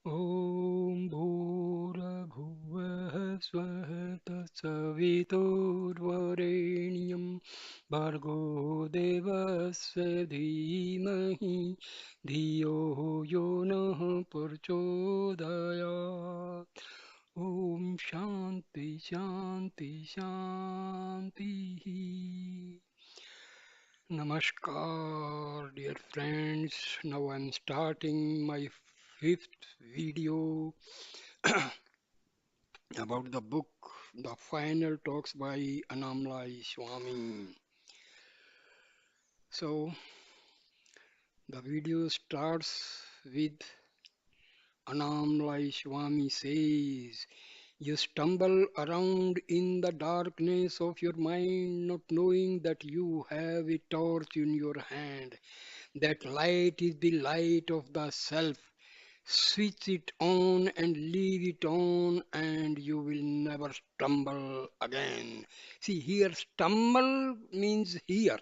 ॐ भूर्भुवः स्वः तत्सवितुर्वरेण्यं भर्गो देवस्य धीमहि धियो यो नः प्रचोदयात् ॐ शान्ति शान्ति शान्तिः. Namaskar, dear friends. Now I'm starting my fifth video about the book The Final Talks by Anamlai Swami. So, the video starts with Anamlai Swami says, you stumble around in the darkness of your mind, not knowing that you have a torch in your hand. That light is the light of the self. Switch it on and leave it on, and you will never stumble again. See, here, stumble means here.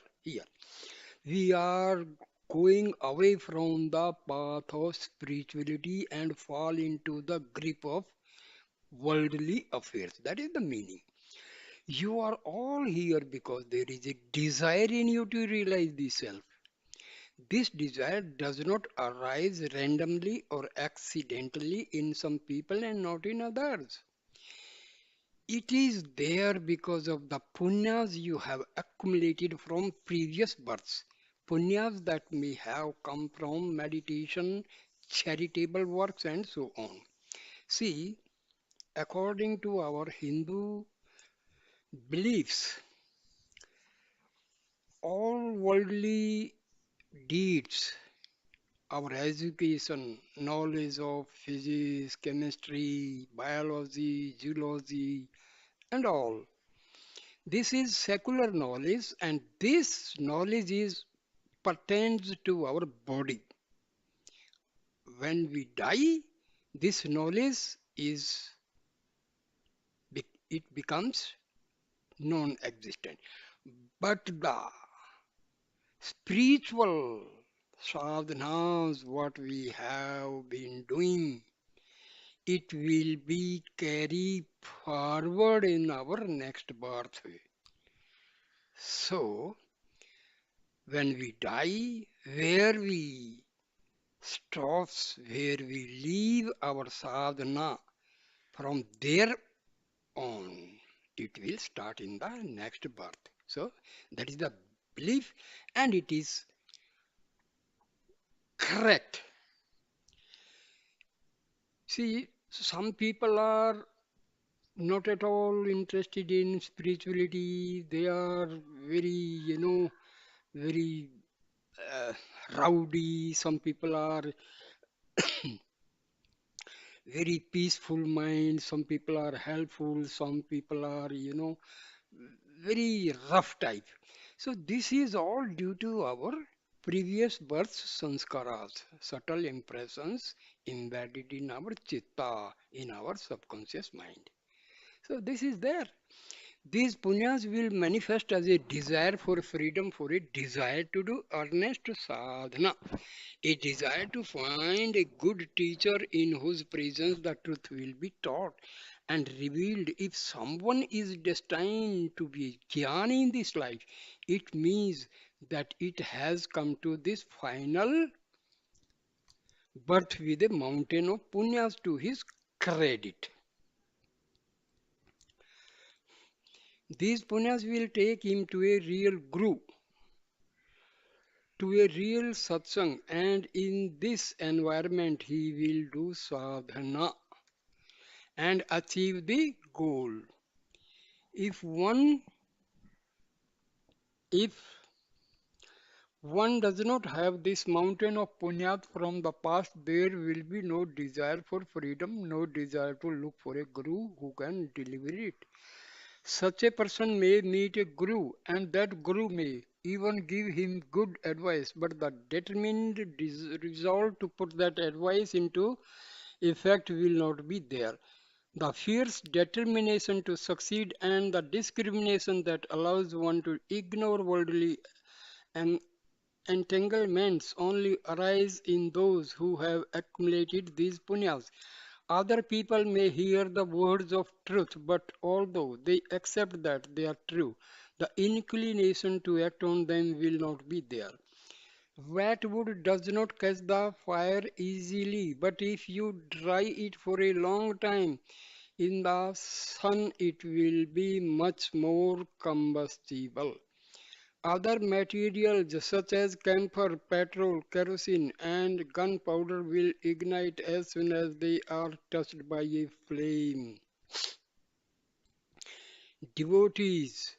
We are going away from the path of spirituality and fall into the grip of worldly affairs. That is the meaning. You are all here because there is a desire in you to realize the self. This desire does not arise randomly or accidentally in some people and not in others. It is there because of the punyas you have accumulated from previous births. Punyas that may have come from meditation, charitable works, and so on. See, according to our Hindu beliefs, all worldly deeds, our education, knowledge of physics, chemistry, biology, geology, and all. This is secular knowledge, and this knowledge is pertains to our body. When we die, this knowledge is it becomes non-existent. But the spiritual sadhanas, what we have been doing, it will be carried forward in our next birth. So, when we die, where we stops, where we leave our sadhana, from there on, it will start in the next birth. So, that is the belief, and it is correct. See, some people are not at all interested in spirituality. They are very uh, rowdy. Some people are very peaceful mind. Some people are helpful. Some people are, very rough type. So this is all due to our previous birth sanskaras, subtle impressions embedded in our chitta, in our subconscious mind. So this is there. These punyas will manifest as a desire for freedom, for a desire to do earnest sadhana, a desire to find a good teacher in whose presence the truth will be taught and revealed. If someone is destined to be jnani in this life, it means that it has come to this final birth with a mountain of punyas to his credit. These punyas will take him to a real guru, to a real satsang, and in this environment he will do sadhana and achieve the goal. If one if one does not have this mountain of punyat from the past, there will be no desire for freedom, no desire to look for a guru who can deliver it. Such a person may meet a guru, and that guru may even give him good advice, but the determined resolve to put that advice into effect will not be there. The fierce determination to succeed and the discrimination that allows one to ignore worldly and entanglements only arise in those who have accumulated these punyas. Other people may hear the words of truth, but although they accept that they are true, the inclination to act on them will not be there. Wet wood does not catch the fire easily, but if you dry it for a long time in the sun, it will be much more combustible. Other materials such as camphor, petrol, kerosene, and gunpowder will ignite as soon as they are touched by a flame. Devotees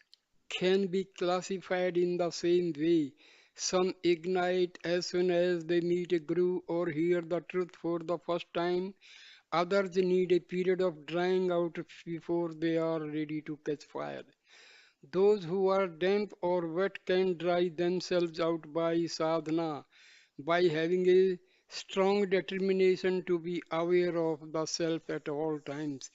can be classified in the same way. Some ignite as soon as they meet a guru or hear the truth for the first time. Others need a period of drying out before they are ready to catch fire. Those who are damp or wet can dry themselves out by sadhana, by having a strong determination to be aware of the self at all times.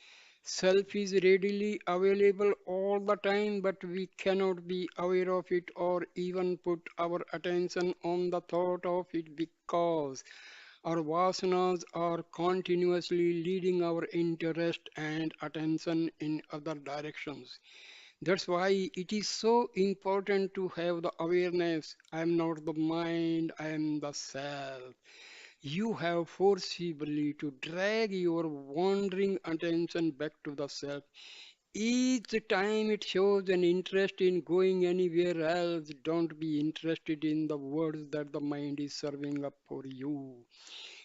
Self is readily available all the time, but we cannot be aware of it or even put our attention on the thought of it because our vasanas are continuously leading our interest and attention in other directions. That's why it is so important to have the awareness. I am not the mind, I am the self. You have forcibly to drag your wandering attention back to the self. Each time it shows an interest in going anywhere else, don't be interested in the words that the mind is serving up for you.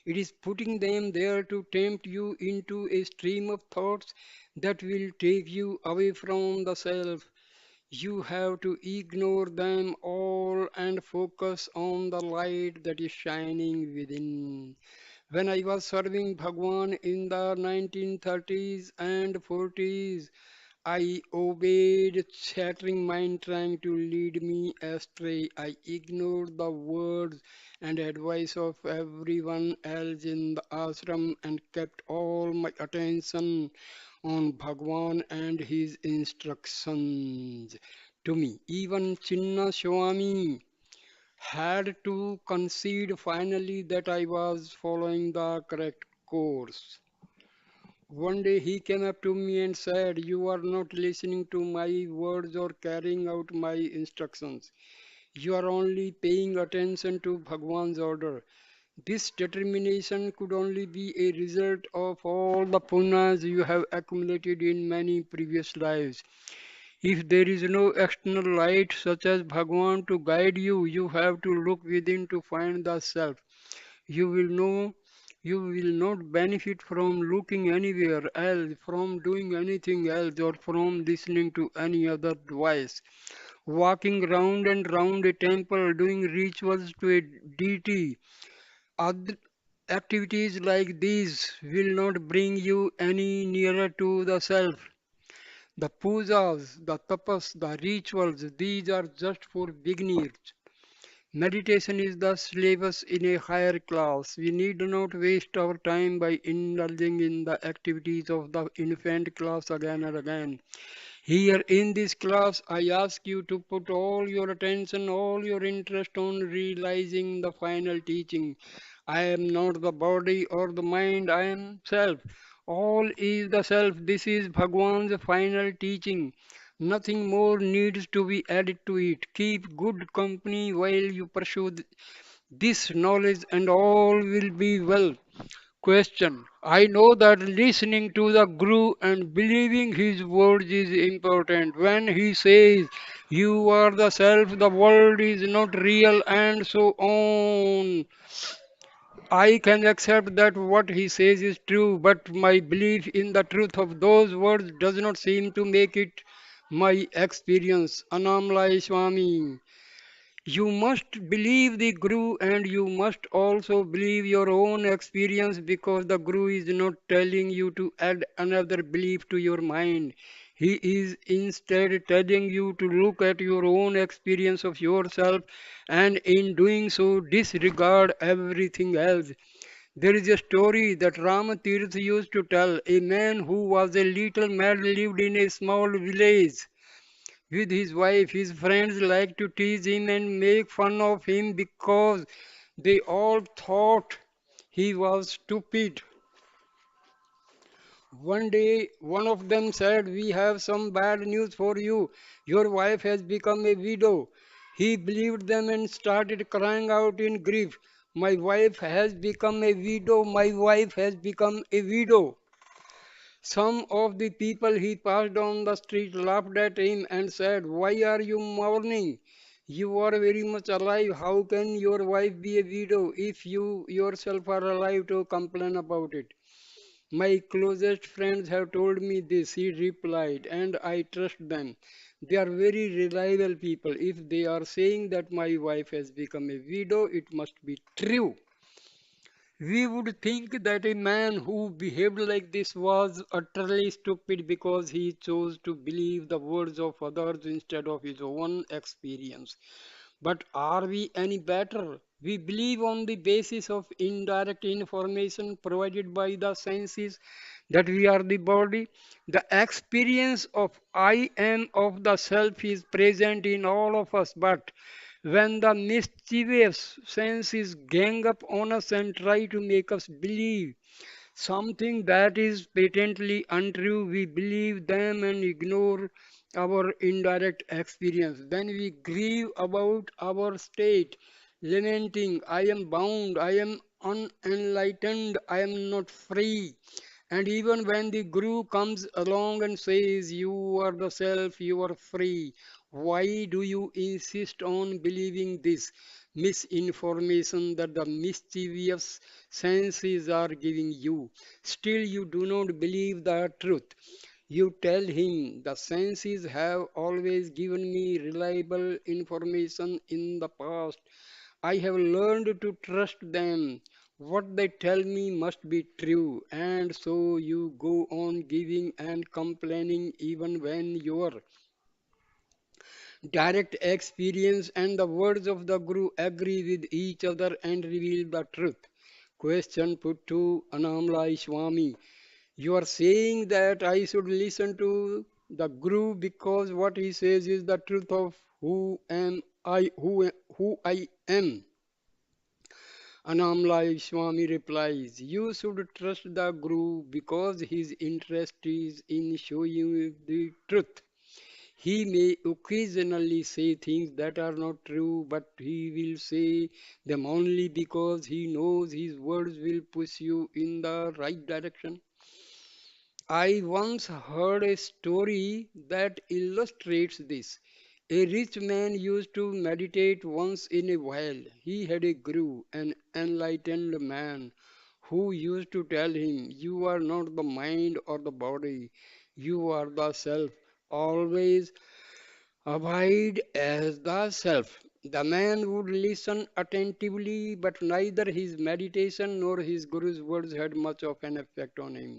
It is putting them there to tempt you into a stream of thoughts that will take you away from the self. You have to ignore them all and focus on the light that is shining within. When I was serving Bhagwan in the 1930s and 40s, I obeyed chattering mind trying to lead me astray. I ignored the words and advice of everyone else in the ashram and kept all my attention on Bhagwan and his instructions to me. Even Chinna Swami had to concede finally that I was following the correct course. One day he came up to me and said, "You are not listening to my words or carrying out my instructions. You are only paying attention to Bhagwan's order." This determination could only be a result of all the punas you have accumulated in many previous lives. If there is no external light such as Bhagwan to guide you, you have to look within to find the self. You will know you will not benefit from looking anywhere else, from doing anything else, or from listening to any other device. Walking round and round a temple, doing rituals to a deity, other activities like these will not bring you any nearer to the self. The pujas, the tapas, the rituals, these are just for beginners. Meditation is the syllabus in a higher class. We need not waste our time by indulging in the activities of the infant class again and again. Here in this class, I ask you to put all your attention, all your interest on realizing the final teaching. I am not the body or the mind, I am self. All is the self. This is Bhagwan's final teaching. Nothing more needs to be added to it. Keep good company while you pursue this knowledge, and all will be well. Question. I know that listening to the Guru and believing his words is important. When he says, "You are the self, the world is not real," and so on, I can accept that what he says is true, but my belief in the truth of those words does not seem to make it my experience. Anamlai Swami. You must believe the Guru and you must also believe your own experience because the Guru is not telling you to add another belief to your mind. He is instead telling you to look at your own experience of yourself and in doing so disregard everything else. There is a story that Ramatirth used to tell. A man who was a little mad lived in a small village. with his wife. His friends liked to tease him and make fun of him because they all thought he was stupid. One day, one of them said, "We have some bad news for you. Your wife has become a widow." He believed them and started crying out in grief, "My wife has become a widow. My wife has become a widow." Some of the people he passed on the street laughed at him and said, "Why are you mourning? You are very much alive. How can your wife be a widow if you yourself are alive to complain about it?" "My closest friends have told me this," he replied, "and I trust them. They are very reliable people. If they are saying that my wife has become a widow, it must be true." We would think that a man who behaved like this was utterly stupid because he chose to believe the words of others instead of his own experience. But are we any better? We believe on the basis of indirect information provided by the senses that we are the body. The experience of I am of the self is present in all of us, but when the mischievous senses gang up on us and try to make us believe something that is patently untrue, we believe them and ignore our indirect experience. Then we grieve about our state, lamenting, "I am bound, I am unenlightened, I am not free." And even when the Guru comes along and says, "You are the self, you are free," why do you insist on believing this misinformation that the mischievous senses are giving you? Still, you do not believe the truth. You tell him, "The senses have always given me reliable information in the past. I have learned to trust them. What they tell me must be true." And so you go on giving and complaining even when your direct experience and the words of the Guru agree with each other and reveal the truth. Question put to Anamlai Swami: "You are saying that I should listen to the Guru because what he says is the truth of who I am?" Anamlai Swami replies, "You should trust the Guru because his interest is in showing you the truth. He may occasionally say things that are not true, but he will say them only because he knows his words will push you in the right direction." I once heard a story that illustrates this. A rich man used to meditate once in a while. He had a guru, an enlightened man, who used to tell him, "You are not the mind or the body, you are the self. Always abide as the self." The man would listen attentively, but neither his meditation nor his guru's words had much of an effect on him.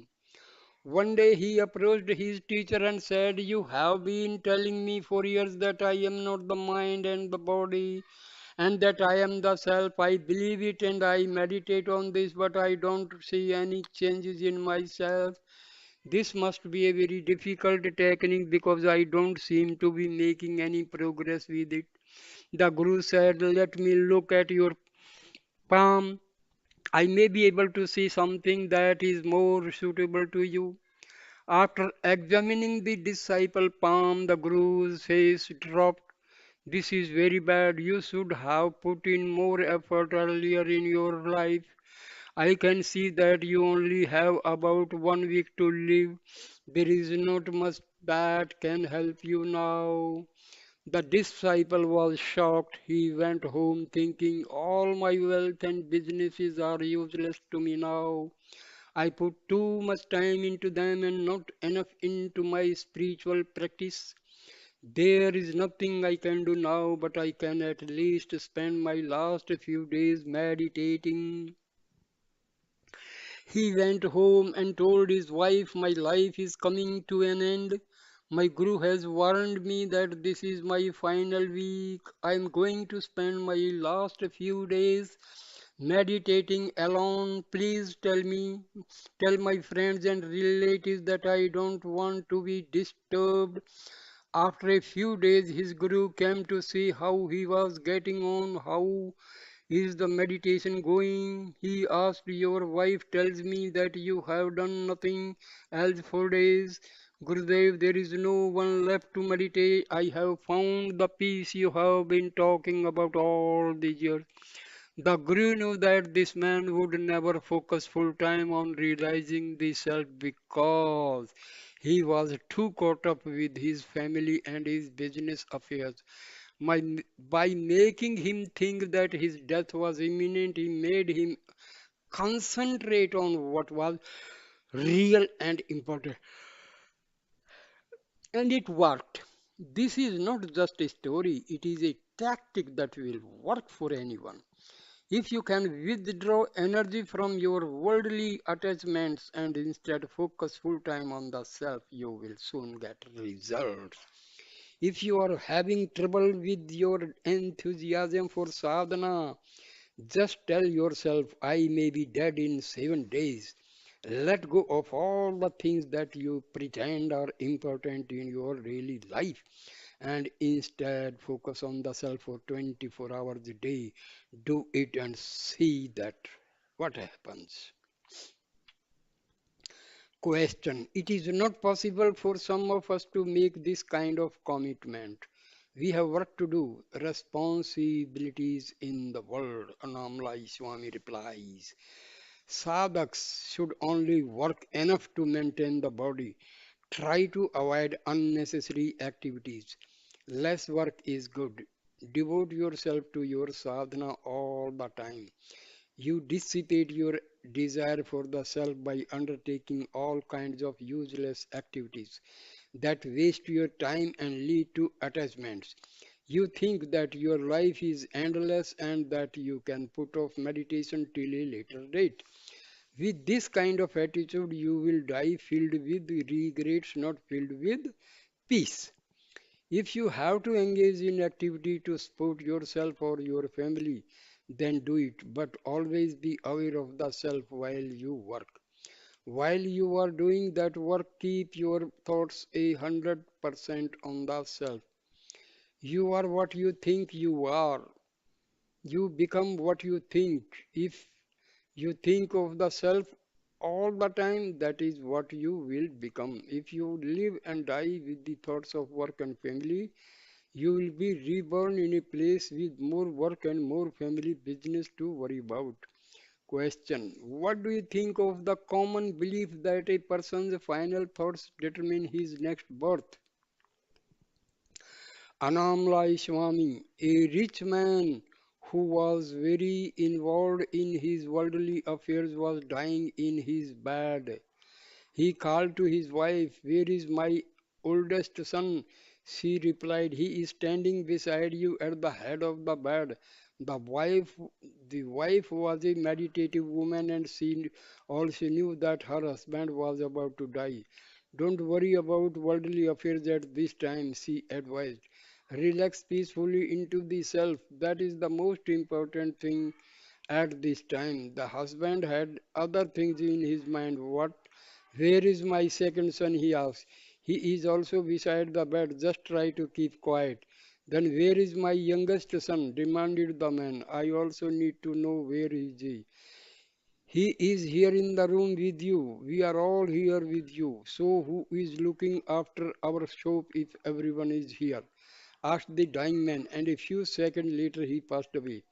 One day he approached his teacher and said, "You have been telling me for years that I am not the mind and the body and that I am the self. I believe it and I meditate on this, but I don't see any changes in myself. This must be a very difficult technique because I don't seem to be making any progress with it." The Guru said, "Let me look at your palm. I may be able to see something that is more suitable to you." After examining the disciple palm, the Guru's face dropped. "This is very bad. You should have put in more effort earlier in your life. I can see that you only have about 1 week to live. There is not much that can help you now." The disciple was shocked. He went home thinking, "All my wealth and businesses are useless to me now. I put too much time into them and not enough into my spiritual practice. There is nothing I can do now, but I can at least spend my last few days meditating." He went home and told his wife, "My life is coming to an end. My Guru has warned me that this is my final week. I am going to spend my last few days meditating alone. Please tell my friends and relatives that I don't want to be disturbed. After a few days, his guru came to see how he was getting on. How is the meditation going? He asked. Your wife tells me that you have done nothing else for days. Gurudev, there is no one left to meditate. I have found the peace you have been talking about all these years. The Guru knew that this man would never focus full time on realizing the self because he was too caught up with his family and his business affairs. By making him think that his death was imminent, he made him concentrate on what was real and important. And it worked. This is not just a story, it is a tactic that will work for anyone. If you can withdraw energy from your worldly attachments and instead focus full time on the self, you will soon get results. If you are having trouble with your enthusiasm for sadhana, just tell yourself, I may be dead in 7 days. Let go of all the things that you pretend are important in your daily life and instead focus on the self for 24 hours a day. Do it and see that what happens. Question. It is not possible for some of us to make this kind of commitment. We have work to do, responsibilities in the world. Anamlai Swami replies. Sadhaks should only work enough to maintain the body. Try to avoid unnecessary activities. Less work is good. Devote yourself to your sadhana all the time. You dissipate your desire for the self by undertaking all kinds of useless activities that waste your time and lead to attachments. You think that your life is endless and that you can put off meditation till a later date. With this kind of attitude, you will die filled with regrets, not filled with peace. If you have to engage in activity to support yourself or your family, then do it, but always be aware of the self while you work. While you are doing that work, keep your thoughts 100% on the self. You are what you think you are. You become what you think. If you think of the self all the time, that is what you will become. If you live and die with the thoughts of work and family, you will be reborn in a place with more work and more family business to worry about. Question. What do you think of the common belief that a person's final thoughts determine his next birth? Anamlai Swami, a rich man who was very involved in his worldly affairs, was dying in his bed. He called to his wife, where is my oldest son? She replied, he is standing beside you at the head of the bed. The wife, the wife was a meditative woman and she also knew that her husband was about to die. Don't worry about worldly affairs at this time, she advised. Relax peacefully into the self. That is the most important thing at this time. The husband had other things in his mind. Where is my second son? He asked. He is also beside the bed. Just try to keep quiet. Then where is my youngest son? Demanded the man. I also need to know where is he. He is here in the room with you. We are all here with you. So who is looking after our shop if everyone is here? Asked the dying man, and a few seconds later he passed away.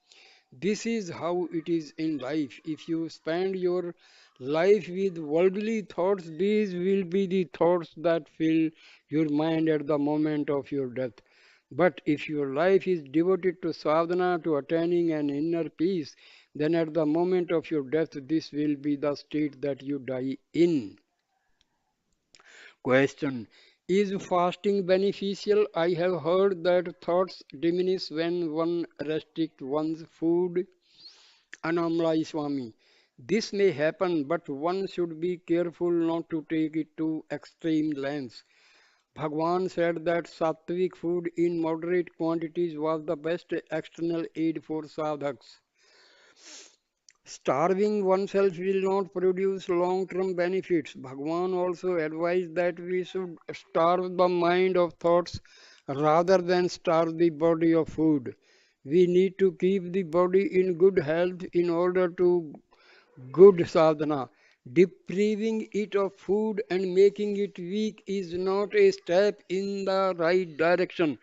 This is how it is in life. If you spend your life with worldly thoughts, these will be the thoughts that fill your mind at the moment of your death. But if your life is devoted to sadhana, to attaining an inner peace, then at the moment of your death, this will be the state that you die in. Question. Is fasting beneficial? I have heard that thoughts diminish when one restricts one's food. Anamlai Swami. This may happen, but one should be careful not to take it to extreme lengths. Bhagwan said that sattvic food in moderate quantities was the best external aid for sadhaks. Starving oneself will not produce long term benefits. Bhagwan also advised that we should starve the mind of thoughts rather than starve the body of food. We need to keep the body in good health in order to good sadhana. Depriving it of food and making it weak is not a step in the right direction.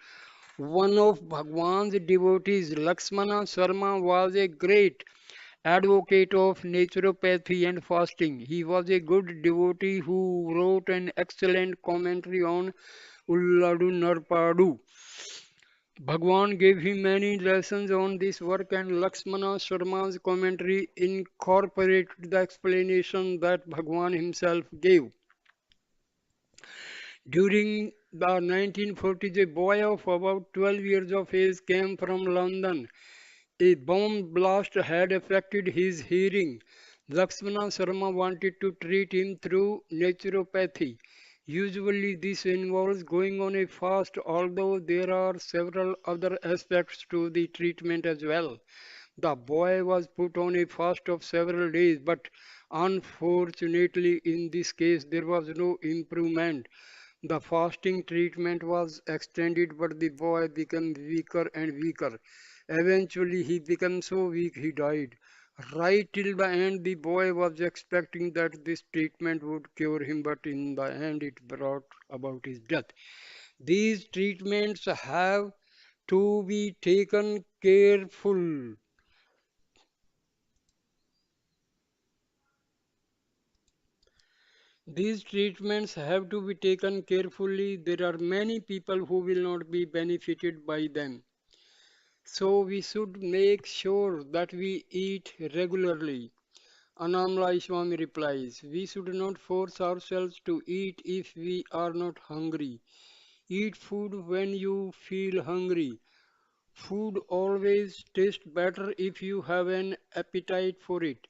One of Bhagwan's devotees, Lakshmana Sharma, was a great advocate of naturopathy and fasting. He was a good devotee who wrote an excellent commentary on Ulladu Narpadu. Bhagwan gave him many lessons on this work, and Lakshmana Sharma's commentary incorporated the explanation that Bhagwan himself gave. During the 1940s, a boy of about 12 years of age came from London. A bomb blast had affected his hearing. Lakshmana Sharma wanted to treat him through naturopathy. Usually, this involves going on a fast, although there are several other aspects to the treatment as well. The boy was put on a fast of several days, but unfortunately, in this case, there was no improvement. The fasting treatment was extended, but the boy became weaker and weaker. Eventually, he became so weak he died. Right till the end, the boy was expecting that this treatment would cure him, but in the end, it brought about his death. These treatments have to be taken careful. These treatments have to be taken carefully. There are many people who will not be benefited by them. So we should make sure that we eat regularly. Anamla Swami replies, we should not force ourselves to eat if we are not hungry. Eat food when you feel hungry. Food always tastes better if you have an appetite for it.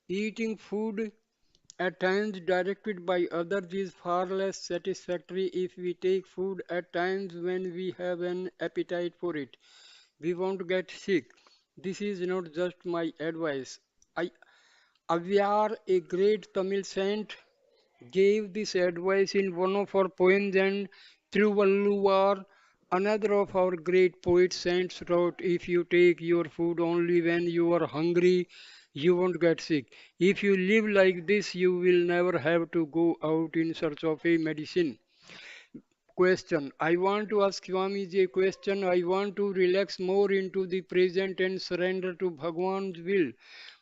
Eating food at times directed by others is far less satisfactory if we take food at times when we have an appetite for it. We won't get sick. This is not just my advice. I Avyar, a great Tamil saint, gave this advice in one of our poems, and Thiruvalluvar, another of our great poet saints, wrote, if you take your food only when you are hungry, you won't get sick. If you live like this, you will never have to go out in search of a medicine. Question. I want to ask Swamiji a question. I want to relax more into the present and surrender to Bhagwan's will.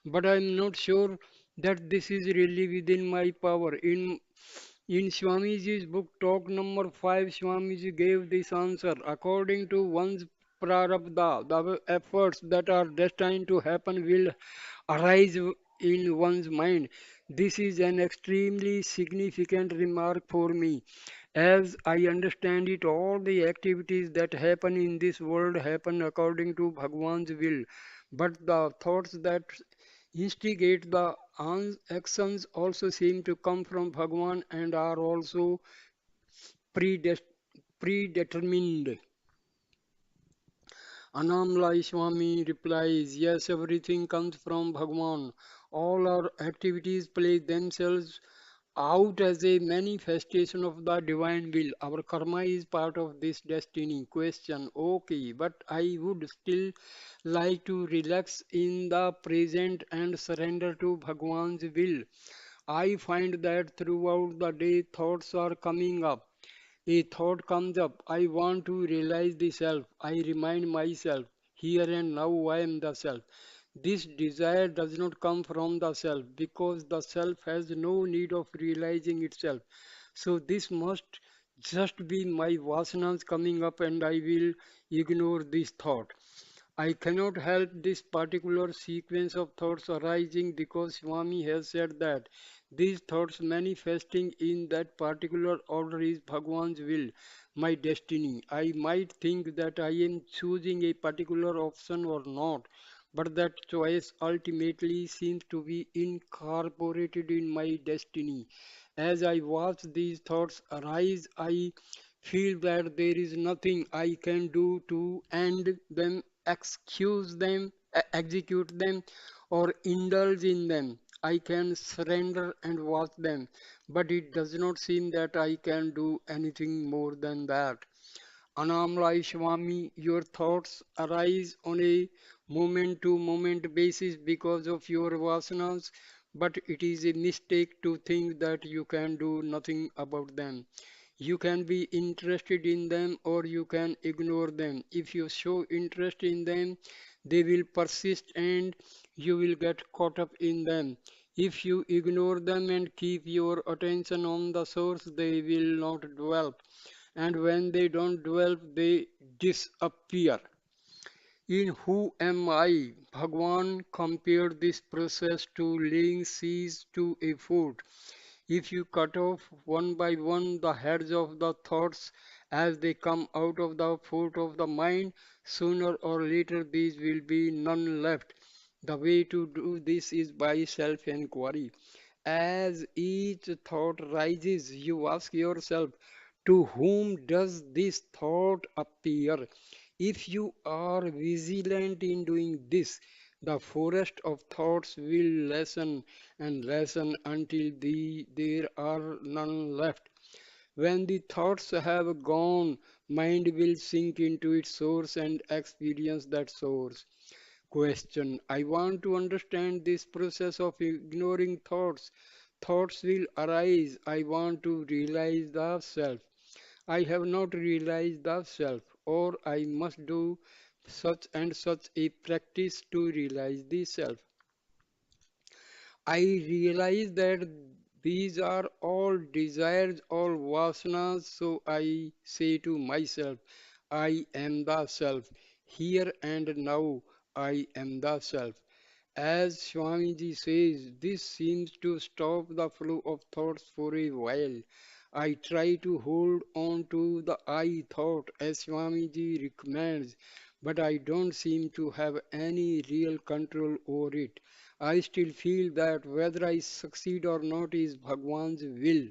But I am not sure that this is really within my power. In Swamiji's book, Talk number 5, Swamiji gave this answer. According to one's prarabdha, the efforts that are destined to happen will arise in one's mind. This is an extremely significant remark for me. As I understand it, all the activities that happen in this world happen according to Bhagwan's will. But the thoughts that instigate the actions also seem to come from Bhagwan and are also predetermined. Anamlai Swami replies, yes, everything comes from Bhagwan. All our activities play themselves out as a manifestation of the divine will. Our karma is part of this destiny. Question, okay, but I would still like to relax in the present and surrender to Bhagwan's will. I find that throughout the day thoughts are coming up. A thought comes up, I want to realize the self. I remind myself, here and now I am the self. This desire does not come from the self because the self has no need of realizing itself. So this must just be my vasanas coming up and I will ignore this thought. I cannot help this particular sequence of thoughts arising because Swami has said that these thoughts manifesting in that particular order is Bhagwan's will, my destiny. I might think that I am choosing a particular option or not, but that choice ultimately seems to be incorporated in my destiny. As I watch these thoughts arise, I feel that there is nothing I can do to end them, excuse them, execute them or indulge in them. I can surrender and watch them, but it does not seem that I can do anything more than that. Anamlai Swami, your thoughts arise on a moment to moment basis because of your vasanas, but it is a mistake to think that you can do nothing about them. You can be interested in them or you can ignore them. If you show interest in them, they will persist and you will get caught up in them. If you ignore them and keep your attention on the source, they will not develop. And when they don't develop, they disappear. In Who Am I? Bhagwan compared this process to laying seeds to a fruit. If you cut off one by one the heads of the thoughts as they come out of the fruit of the mind, sooner or later these will be none left. The way to do this is by self inquiry. As each thought rises, you ask yourself, to whom does this thought appear? If you are vigilant in doing this, the forest of thoughts will lessen and lessen until there are none left. When the thoughts have gone, mind will sink into its source and experience that source. Question. I want to understand this process of ignoring thoughts. Thoughts will arise. I want to realize the self. I have not realized the self, or I must do such and such a practice to realize the self. I realize that these are all desires, all vasanas, so I say to myself, I am the self. Here and now, I am the self. As Swamiji says, this seems to stop the flow of thoughts for a while. I try to hold on to the I thought as Swamiji recommends, but I don't seem to have any real control over it. I still feel that whether I succeed or not is Bhagwan's will,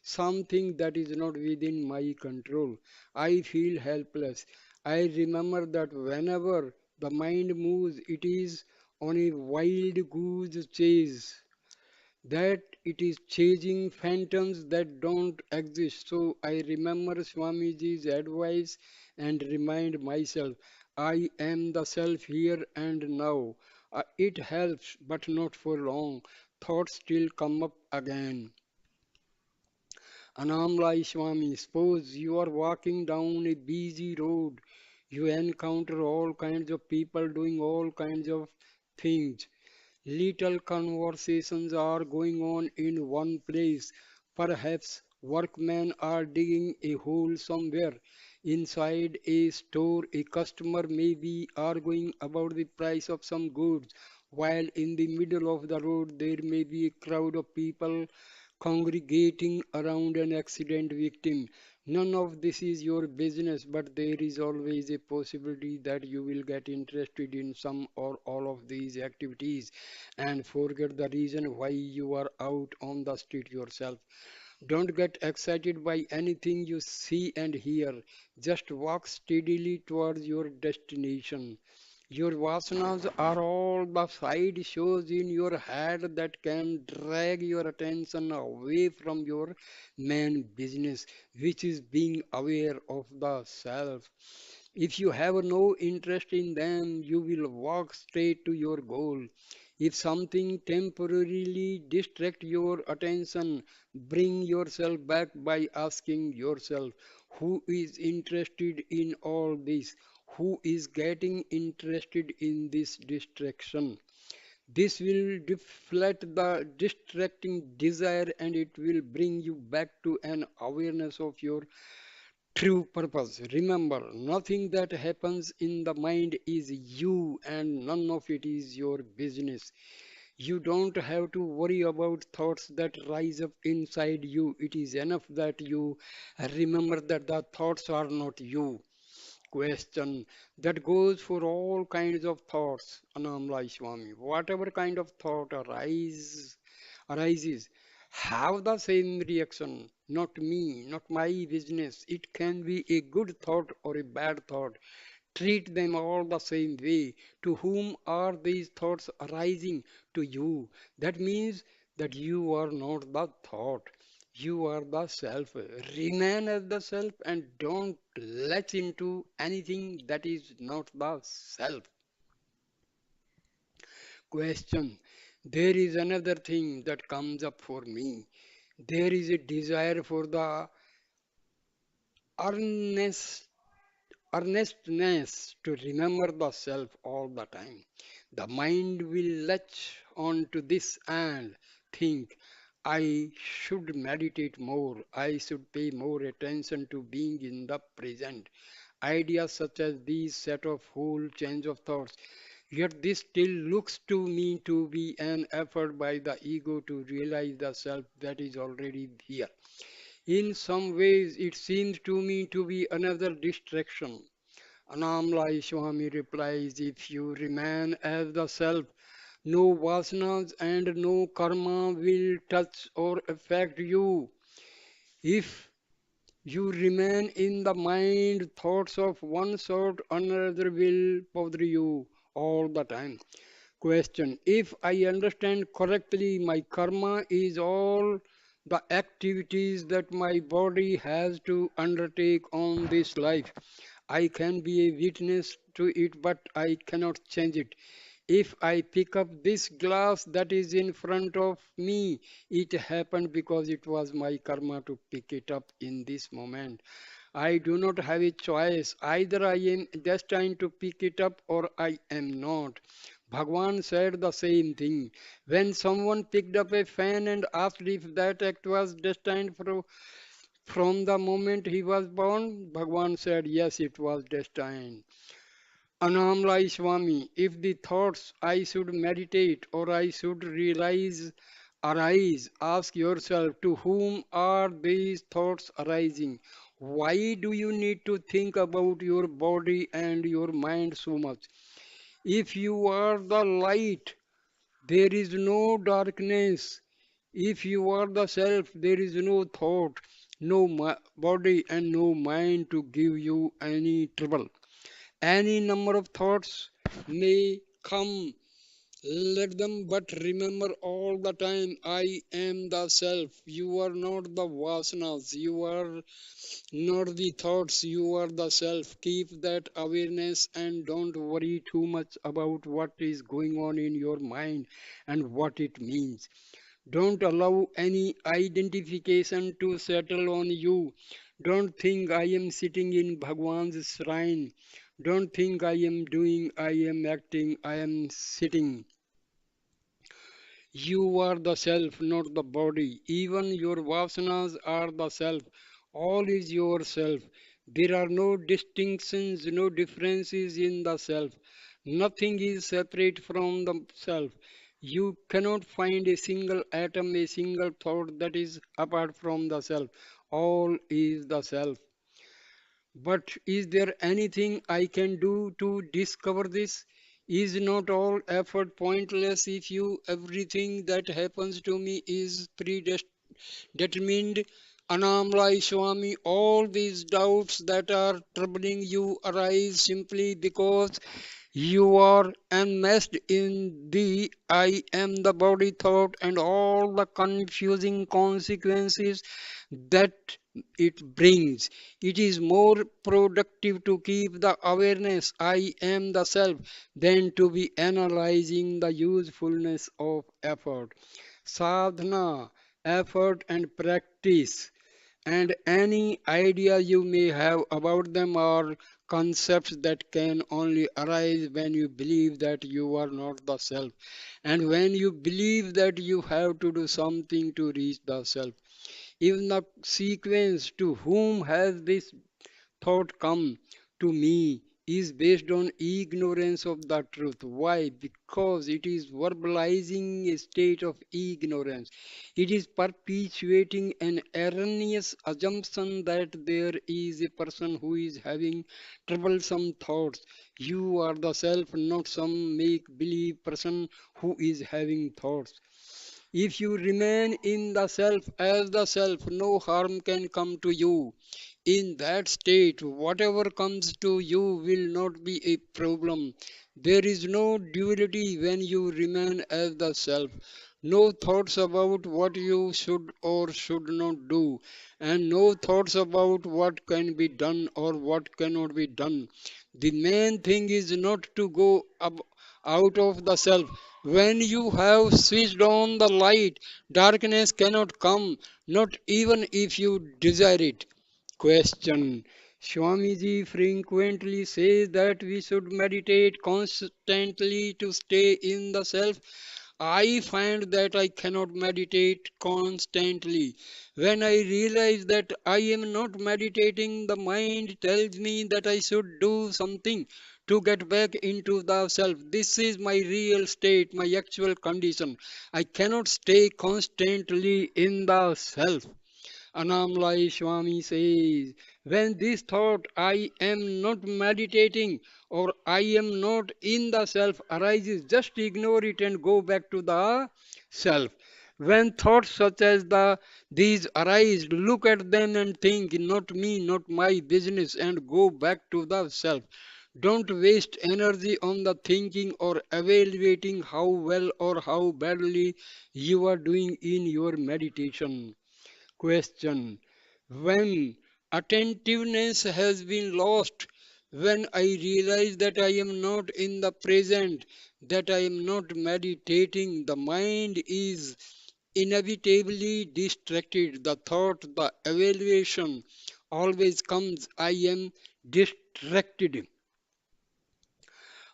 something that is not within my control. I feel helpless. I remember that whenever the mind moves, it is on a wild goose chase, that it is chasing phantoms that don't exist. So I remember Swamiji's advice and remind myself, I am the self here and now. It helps, but not for long. Thoughts still come up again. Anamlai Swami, suppose you are walking down a busy road. You encounter all kinds of people doing all kinds of things. Little conversations are going on in one place. Perhaps workmen are digging a hole somewhere. Inside a store, a customer may be arguing about the price of some goods, while in the middle of the road there may be a crowd of people congregating around an accident victim. None of this is your business, but there is always a possibility that you will get interested in some or all of these activities and forget the reason why you are out on the street yourself. Don't get excited by anything you see and hear. Just walk steadily towards your destination. Your vasanas are all the side shows in your head that can drag your attention away from your main business, which is being aware of the self. If you have no interest in them, you will walk straight to your goal. If something temporarily distract your attention, bring yourself back by asking yourself, who is interested in all this? Who is getting interested in this distraction? This will deflect the distracting desire and it will bring you back to an awareness of your true purpose. Remember, nothing that happens in the mind is you and none of it is your business. You don't have to worry about thoughts that rise up inside you. It is enough that you remember that the thoughts are not you. Question that goes for all kinds of thoughts, Anamlai Swami. Whatever kind of thought arises, have the same reaction. Not me, not my business. It can be a good thought or a bad thought. Treat them all the same way. To whom are these thoughts arising? To you. That means that you are not the thought. You are the self. Remain as the self and don't latch into anything that is not the self. Question. There is another thing that comes up for me. There is a desire for the earnest earnestness to remember the self all the time. The mind will latch on to this and think, I should meditate more, I should pay more attention to being in the present. Ideas such as these set off whole change of thoughts. Yet this still looks to me to be an effort by the ego to realize the self that is already here. In some ways, it seems to me to be another distraction. Anamlai Swami replies, if you remain as the self, no vasanas and no karma will touch or affect you. If you remain in the mind, thoughts of one sort or another will bother you all the time. Question. If I understand correctly, my karma is all the activities that my body has to undertake on this life. I can be a witness to it, but I cannot change it. If I pick up this glass that is in front of me, it happened because it was my karma to pick it up in this moment. I do not have a choice. Either I am destined to pick it up or I am not. Bhagwan said the same thing. When someone picked up a fan and asked if that act was destined from the moment he was born, Bhagwan said, yes, it was destined. Anamlai Swami, if the thoughts I should meditate or I should realize arise, ask yourself to whom are these thoughts arising? Why do you need to think about your body and your mind so much? If you are the light, there is no darkness. If you are the self, there is no thought, no body, and no mind to give you any trouble. Any number of thoughts may come, let them but remember all the time I am the self. You are not the vasanas, you are not the thoughts, you are the self. Keep that awareness and don't worry too much about what is going on in your mind and what it means. Don't allow any identification to settle on you. Don't think I am sitting in Bhagwan's shrine. Don't think I am doing, I am acting, I am sitting. You are the self, not the body. Even your vasanas are the self. All is yourself. There are no distinctions, no differences in the self. Nothing is separate from the self. You cannot find a single atom, a single thought that is apart from the self. All is the self. But is there anything I can do to discover this? Is not all effort pointless if you everything that happens to me is predetermined? Anamlai Swami, all these doubts that are troubling you arise simply because you are enmeshed in the I am the body thought and all the confusing consequences that it brings. It is more productive to keep the awareness I am the self than to be analyzing the usefulness of effort. Sadhana, effort, and practice and any idea you may have about them are concepts that can only arise when you believe that you are not the self and when you believe that you have to do something to reach the self. Even the sequence to whom has this thought come to me is based on ignorance of the truth. Why? Because it is verbalizing a state of ignorance. It is perpetuating an erroneous assumption that there is a person who is having troublesome thoughts. You are the self, not some make believe person who is having thoughts. If you remain in the self as the self, no harm can come to you. In that state, whatever comes to you will not be a problem. There is no duality when you remain as the self. No thoughts about what you should or should not do, and no thoughts about what can be done or what cannot be done. The main thing is not to go out of the self. When you have switched on the light, darkness cannot come, not even if you desire it. Question. Swamiji frequently says that we should meditate constantly to stay in the self. I find that I cannot meditate constantly. When I realize that I am not meditating, the mind tells me that I should do something to get back into the self. This is my real state, my actual condition. I cannot stay constantly in the self. Anamlai Swami says, when this thought I am not meditating or I am not in the self arises, just ignore it and go back to the self. When thoughts such as these arise, look at them and think, not me, not my business, and go back to the self. Don't waste energy on the thinking or evaluating how well or how badly you are doing in your meditation. Question. When attentiveness has been lost, when I realize that I am not in the present, that I am not meditating, the mind is inevitably distracted. The thought, the evaluation always comes, I am distracted.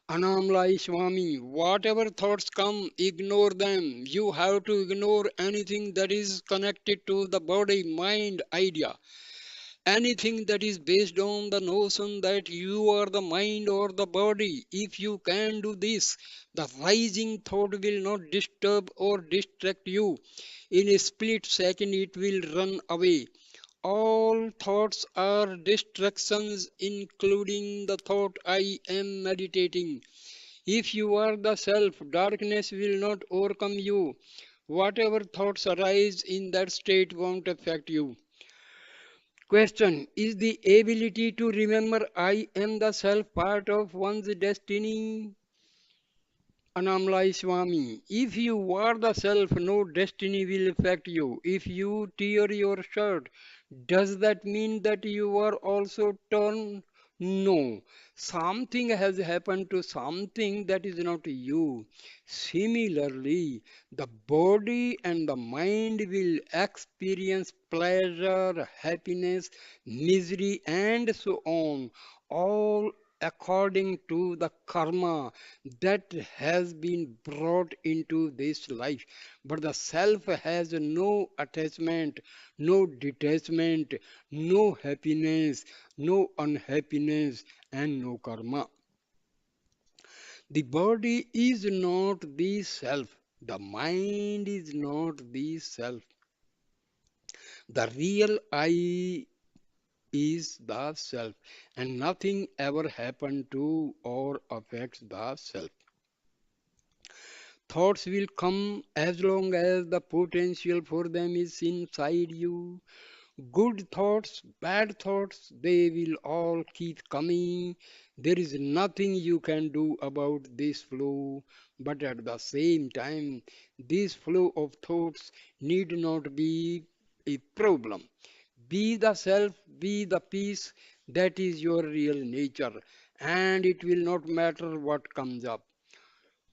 Anamlai Swami, whatever thoughts come, ignore them. You have to ignore anything that is connected to the body, mind, idea. Anything that is based on the notion that you are the mind or the body. If you can do this, the rising thought will not disturb or distract you. In a split second, it will run away. All thoughts are distractions, including the thought I am meditating. If you are the self, darkness will not overcome you. Whatever thoughts arise in that state won't affect you. Question. Is the ability to remember I am the self part of one's destiny? Anamlai Swami. If you are the self, no destiny will affect you. If you tear your shirt, does that mean that you are also torn? No. Something has happened to something that is not you. Similarly, the body and the mind will experience pleasure, happiness, misery, and so on, all according to the karma that has been brought into this life. But the self has no attachment, no detachment, no happiness, no unhappiness, and no karma. The body is not the self. The mind is not the self. The real I is the self, and nothing ever happened to or affects the self. Thoughts will come as long as the potential for them is inside you. Good thoughts, bad thoughts, they will all keep coming. There is nothing you can do about this flow, but at the same time, this flow of thoughts need not be a problem. Be the self, be the peace, that is your real nature, and it will not matter what comes up.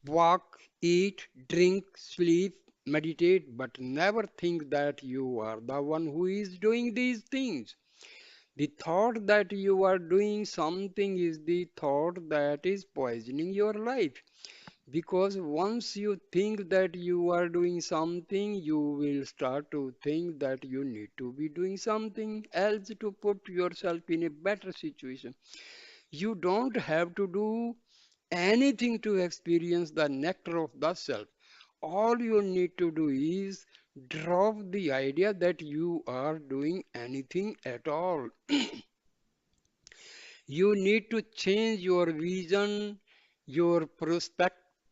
Walk, eat, drink, sleep, meditate, but never think that you are the one who is doing these things. The thought that you are doing something is the thought that is poisoning your life. Because once you think that you are doing something, you will start to think that you need to be doing something else to put yourself in a better situation. You don't have to do anything to experience the nectar of the self. All you need to do is drop the idea that you are doing anything at all. You need to change your vision, your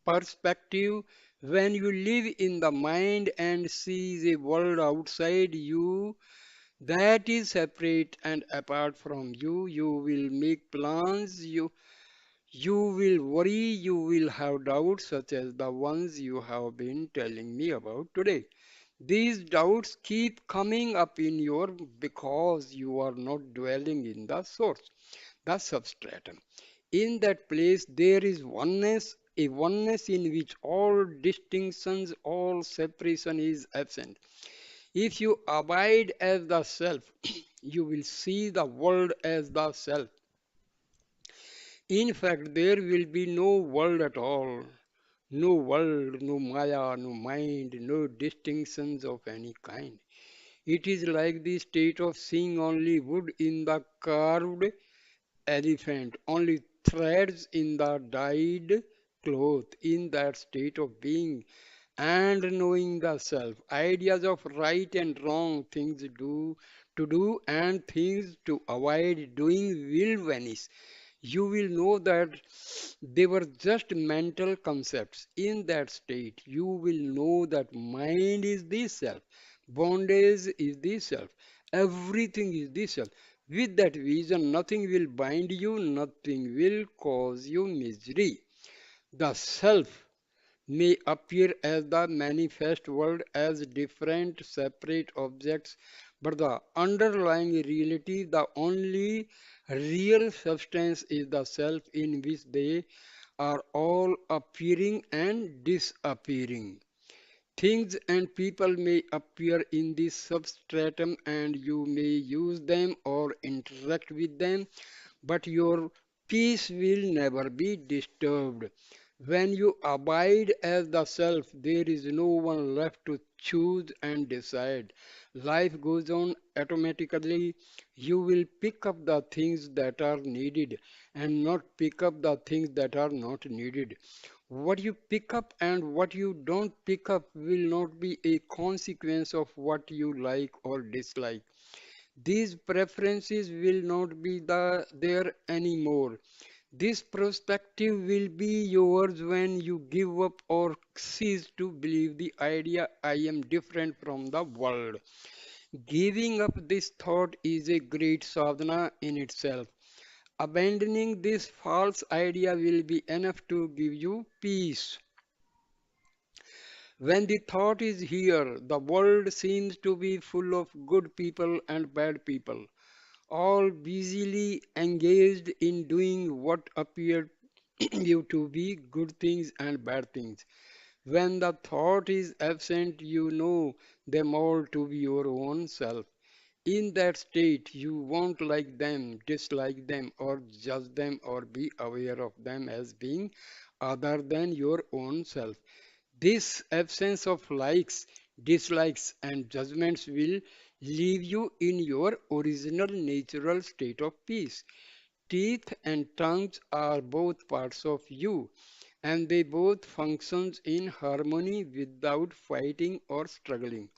perspective. When you live in the mind and see the world outside you that is separate and apart from you, you will make plans, you will worry, you will have doubts such as the ones you have been telling me about today. These doubts keep coming up in your because you are not dwelling in the source, the substratum. In that place there is oneness, a oneness in which all distinctions, all separation is absent. If you abide as the self, you will see the world as the self. In fact, there will be no world at all. No world, no Maya, no mind, no distinctions of any kind. It is like the state of seeing only wood in the carved elephant, only threads in the dyed cloth. In that state of being and knowing the self, ideas of right and wrong, things to do and things to avoid doing will vanish. You will know that they were just mental concepts. In that state, you will know that mind is the self, bondage is the self, everything is the self. With that vision, nothing will bind you, nothing will cause you misery. The self may appear as the manifest world as different separate objects, but the underlying reality, the only real substance is the self in which they are all appearing and disappearing. Things and people may appear in this substratum and you may use them or interact with them, but your peace will never be disturbed. When you abide as the self, there is no one left to choose and decide. Life goes on automatically. You will pick up the things that are needed and not pick up the things that are not needed. What you pick up and what you don't pick up will not be a consequence of what you like or dislike. These preferences will not be there anymore. This perspective will be yours when you give up or cease to believe the idea I am different from the world. Giving up this thought is a great sadhana in itself. Abandoning this false idea will be enough to give you peace. When the thought is here, the world seems to be full of good people and bad people, all busily engaged in doing what appear you to be good things and bad things. When the thought is absent, you know them all to be your own self. In that state, you won't like them, dislike them, or judge them, or be aware of them as being other than your own self. This absence of likes, dislikes, and judgments will leave you in your original natural state of peace. Teeth and tongues are both parts of you, and they both function in harmony without fighting or struggling.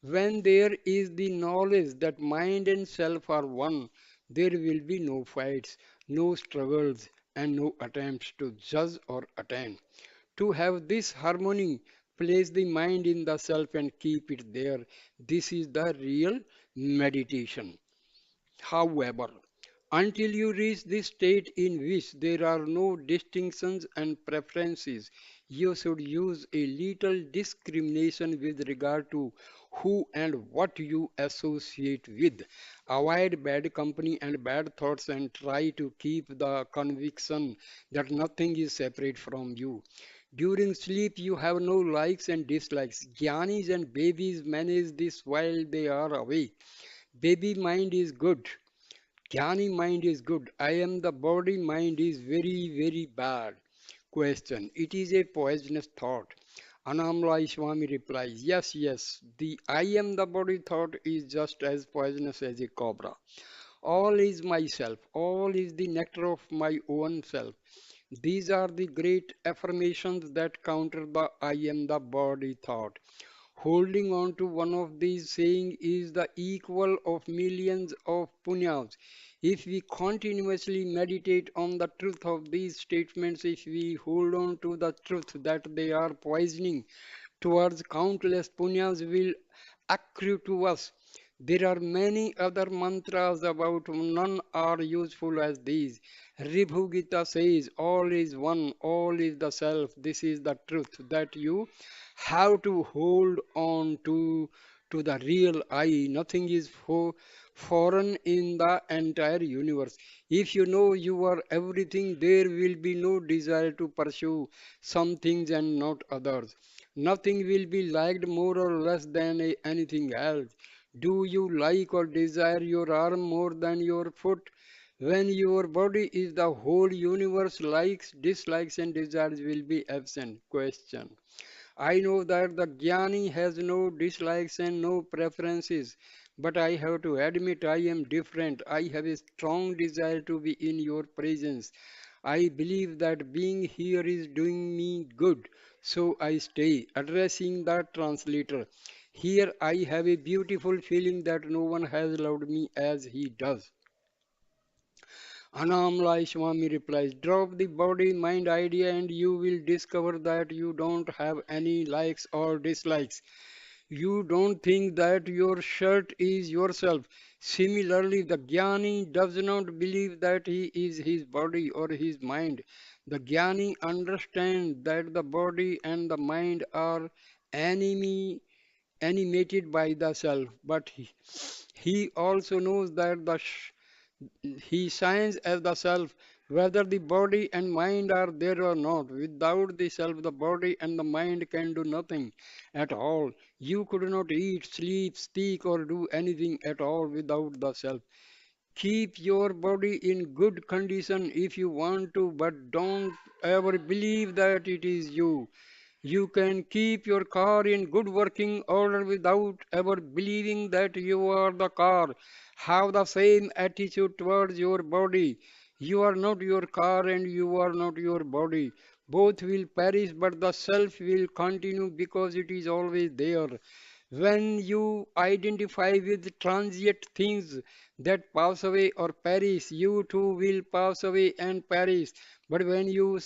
When there is the knowledge that mind and self are one, there will be no fights, no struggles, and no attempts to judge or attain. To have this harmony, place the mind in the self and keep it there. This is the real meditation. However, until you reach this state in which there are no distinctions and preferences, you should use a little discrimination with regard to who and what you associate with. Avoid bad company and bad thoughts and try to keep the conviction that nothing is separate from you. During sleep, you have no likes and dislikes. Gyanis and babies manage this while they are awake. Baby mind is good. Jnani mind is good. I am the body mind is very, very bad. Question. It is a poisonous thought. Anamlai Swami replies, yes, yes, the I am the body thought is just as poisonous as a cobra. All is myself, all is the nectar of my own self. These are the great affirmations that counter the I am the body thought. Holding on to one of these sayings is the equal of millions of punyas. If we continuously meditate on the truth of these statements, if we hold on to the truth that they are poisoning towards countless punyas will accrue to us. There are many other mantras about none are useful as these. Ribhu Gita says, all is one, all is the self. This is the truth that you have to hold on to the real I. Nothing is foreign in the entire universe. If you know you are everything, there will be no desire to pursue some things and not others. Nothing will be liked more or less than anything else. Do you like or desire your arm more than your foot? When your body is the whole universe, likes, dislikes, and desires will be absent. Question. I know that the Jnani has no dislikes and no preferences, but I have to admit I am different. I have a strong desire to be in your presence. I believe that being here is doing me good, so I stay. Addressing the translator. Here I have a beautiful feeling that no one has loved me as he does. Anamlai Swami replies, drop the body mind idea and you will discover that you don't have any likes or dislikes. You don't think that your shirt is yourself. Similarly, the Jnani does not believe that he is his body or his mind. The Jnani understands that the body and the mind are enemy, animated by the self, but he also knows that he shines as the self, whether the body and mind are there or not. Without the self, the body and the mind can do nothing at all. You could not eat, sleep, speak, or do anything at all without the self. Keep your body in good condition if you want to, but don't ever believe that it is you. You can keep your car in good working order without ever believing that you are the car. Have the same attitude towards your body. You are not your car and you are not your body. Both will perish, but the self will continue because it is always there. When you identify with transient things that pass away or perish, you too will pass away and perish. But when you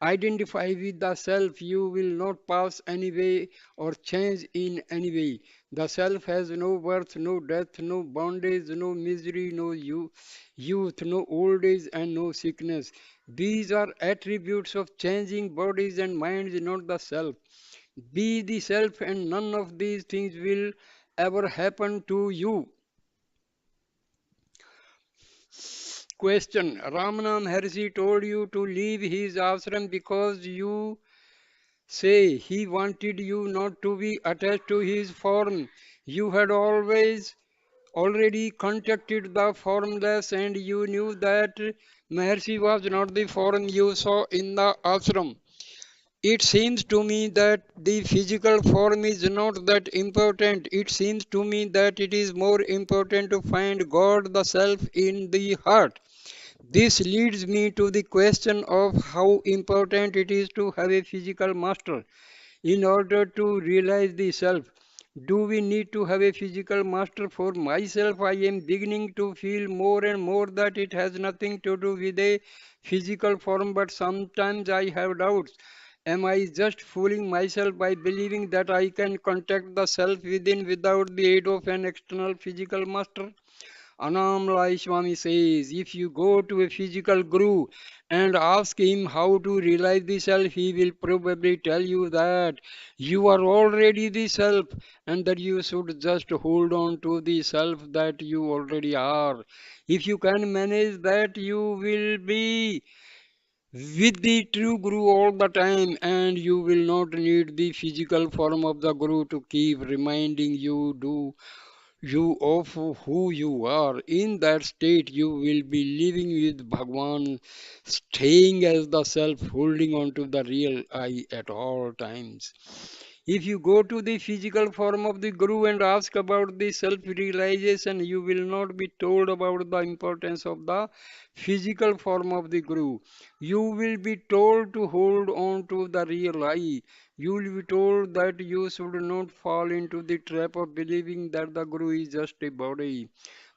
identify with the self, you will not pass any way or change in any way. The self has no birth, no death, no bondage, no misery, no youth, no old age, and no sickness. These are attributes of changing bodies and minds, not the self. Be the self, and none of these things will ever happen to you. Question. Ramana Maharshi told you to leave his ashram because you say he wanted you not to be attached to his form. You had already contacted the formless and you knew that Maharshi was not the form you saw in the ashram. It seems to me that the physical form is not that important. It seems to me that it is more important to find God, the self, in the heart. This leads me to the question of how important it is to have a physical master in order to realize the self. Do we need to have a physical master? For myself, I am beginning to feel more and more that it has nothing to do with a physical form, but sometimes I have doubts. Am I just fooling myself by believing that I can contact the self within without the aid of an external physical master? Anamlai Swami says, if you go to a physical guru and ask him how to realize the self, he will probably tell you that you are already the self and that you should just hold on to the self that you already are. If you can manage that, you will be with the true guru all the time and you will not need the physical form of the guru to keep reminding you of who you are. In that state, you will be living with Bhagwan, staying as the self, holding on to the real I at all times. If you go to the physical form of the Guru and ask about the self realization, you will not be told about the importance of the physical form of the Guru. You will be told to hold on to the real I. You will be told that you should not fall into the trap of believing that the Guru is just a body.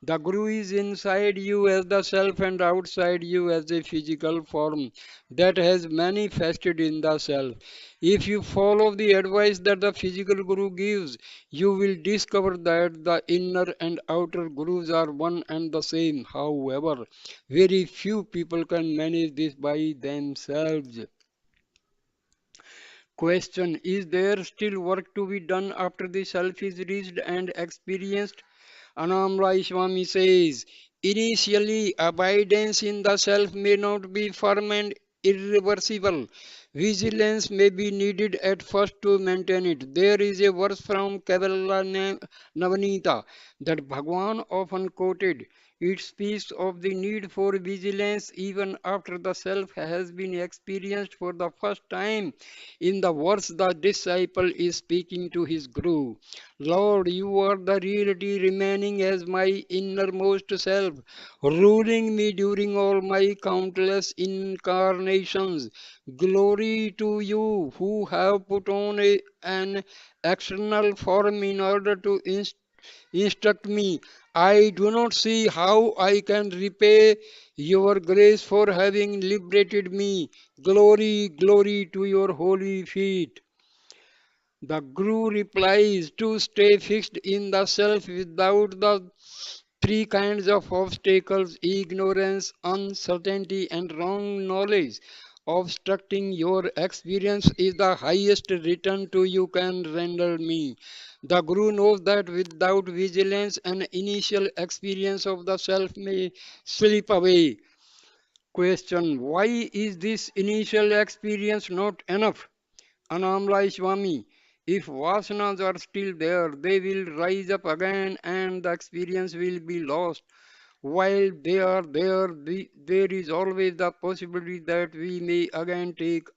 The Guru is inside you as the self and outside you as a physical form that has manifested in the self. If you follow the advice that the physical Guru gives, you will discover that the inner and outer Gurus are one and the same. However, very few people can manage this by themselves. Question: is there still work to be done after the self is reached and experienced? Anamrai Swami says, initially, abidance in the self may not be firm and irreversible. Vigilance may be needed at first to maintain it. There is a verse from Kavalla Navanita that Bhagwan often quoted. It speaks of the need for vigilance even after the self has been experienced for the first time. In the verse, the disciple is speaking to his Guru. Lord, you are the reality remaining as my innermost self, ruling me during all my countless incarnations. Glory to you who have put on an external form in order to instruct me. I do not see how I can repay your grace for having liberated me. Glory, glory to your holy feet. The Guru replies to stay fixed in the self without the three kinds of obstacles: ignorance, uncertainty, and wrong knowledge. Obstructing your experience is the highest return to you can render me. The Guru knows that without vigilance, an initial experience of the self may slip away. Question: why is this initial experience not enough? Anamlai Swami, if vasanas are still there, they will rise up again and the experience will be lost. While they are there, there is always the possibility that we may again take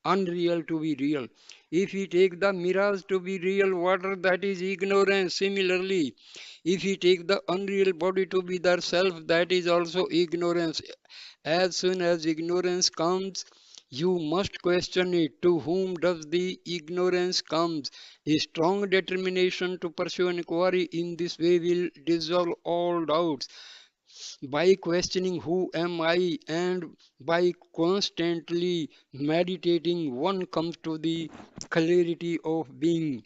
unreal to be real. If we take the mirage to be real water, that is ignorance. Similarly, if we take the unreal body to be the self, that is also ignorance. As soon as ignorance comes, you must question it. To whom does the ignorance comes? A strong determination to pursue inquiry in this way will dissolve all doubts. By questioning who am I and by constantly meditating, one comes to the clarity of being.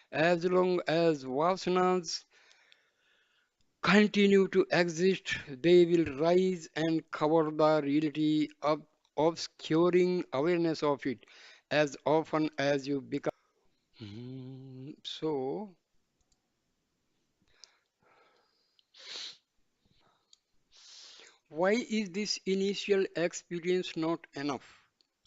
As long as vasanas continue to exist, they will rise and cover the reality of obscuring awareness of it as often as you become. So, why is this initial experience not enough?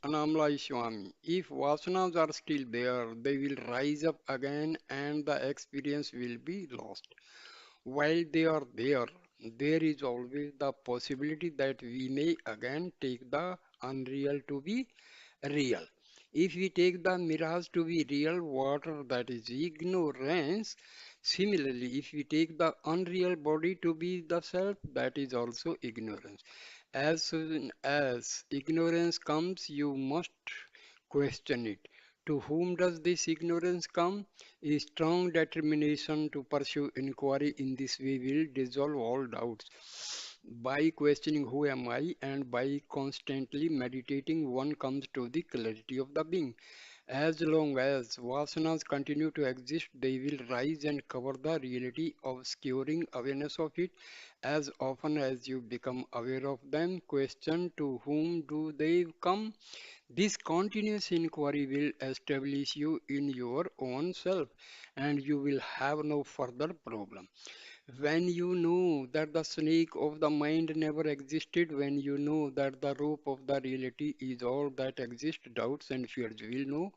Anamla Swami, if vasanas are still there, they will rise up again and the experience will be lost. While they are there, there is always the possibility that we may again take the unreal to be real. If we take the mirage to be real water, that is ignorance. Similarly, if we take the unreal body to be the self, that is also ignorance. As soon as ignorance comes, you must question it. To whom does this ignorance come? A strong determination to pursue inquiry in this way will dissolve all doubts. By questioning who am I and by constantly meditating, one comes to the clarity of the being. As long as vasanas continue to exist, they will rise and cover the reality, obscuring awareness of it. As often as you become aware of them, question to whom do they come? This continuous inquiry will establish you in your own self and you will have no further problem. When you know that the snake of the mind never existed, when you know that the rope of the reality is all that exists, doubts and fears will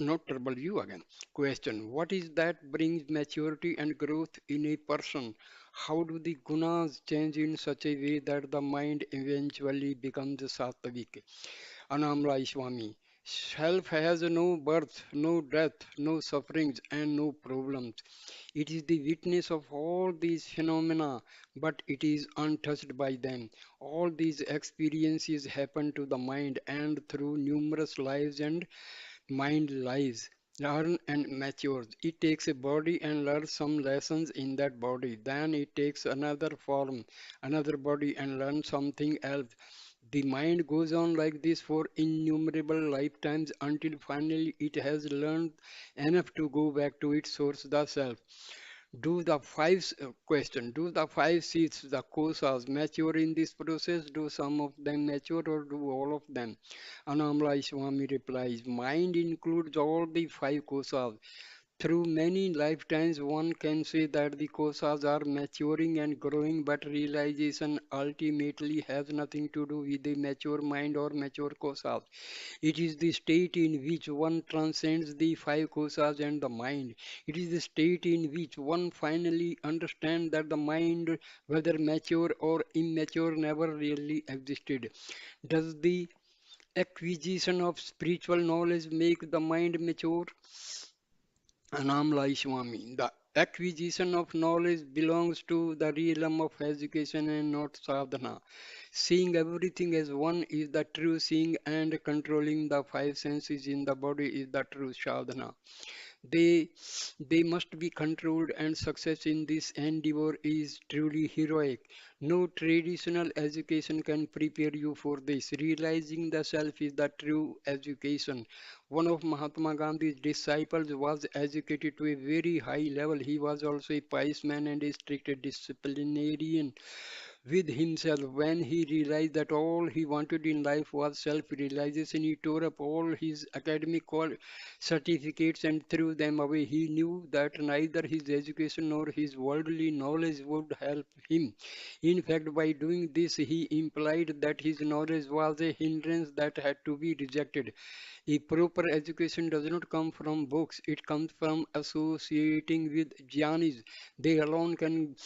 not trouble you again. Question: what is that brings maturity and growth in a person? How do the gunas change in such a way that the mind eventually becomes sattvic? Anamla Swami. Self has no birth, no death, no sufferings, and no problems. It is the witness of all these phenomena, but it is untouched by them. All these experiences happen to the mind, and through numerous lives and mind lies, learn and matures. It takes a body and learns some lessons in that body. Then it takes another form, another body and learns something else. The mind goes on like this for innumerable lifetimes until finally it has learned enough to go back to its source, the self. Do the five seeds, the kosas, mature in this process? Do some of them mature or do all of them? Anamla Swami replies, mind includes all the five kosas. Through many lifetimes, one can say that the kosas are maturing and growing, but realization ultimately has nothing to do with the mature mind or mature kosas. It is the state in which one transcends the five kosas and the mind. It is the state in which one finally understands that the mind, whether mature or immature, never really existed. Does the acquisition of spiritual knowledge make the mind mature? Anamla Swami. The acquisition of knowledge belongs to the realm of education and not sadhana. Seeing everything as one is the true seeing, and controlling the five senses in the body is the true sadhana. They they must be controlled, and success in this endeavor is truly heroic. No traditional education can prepare you for this. Realizing the self is the true education. One of Mahatma Gandhi's disciples was educated to a very high level. He was also a pious man and a strict disciplinarian with himself. When he realized that all he wanted in life was self realization, he tore up all his academic certificates and threw them away. He knew that neither his education nor his worldly knowledge would help him. In fact, by doing this, he implied that his knowledge was a hindrance that had to be rejected. A proper education does not come from books, it comes from associating with jnanis. They alone can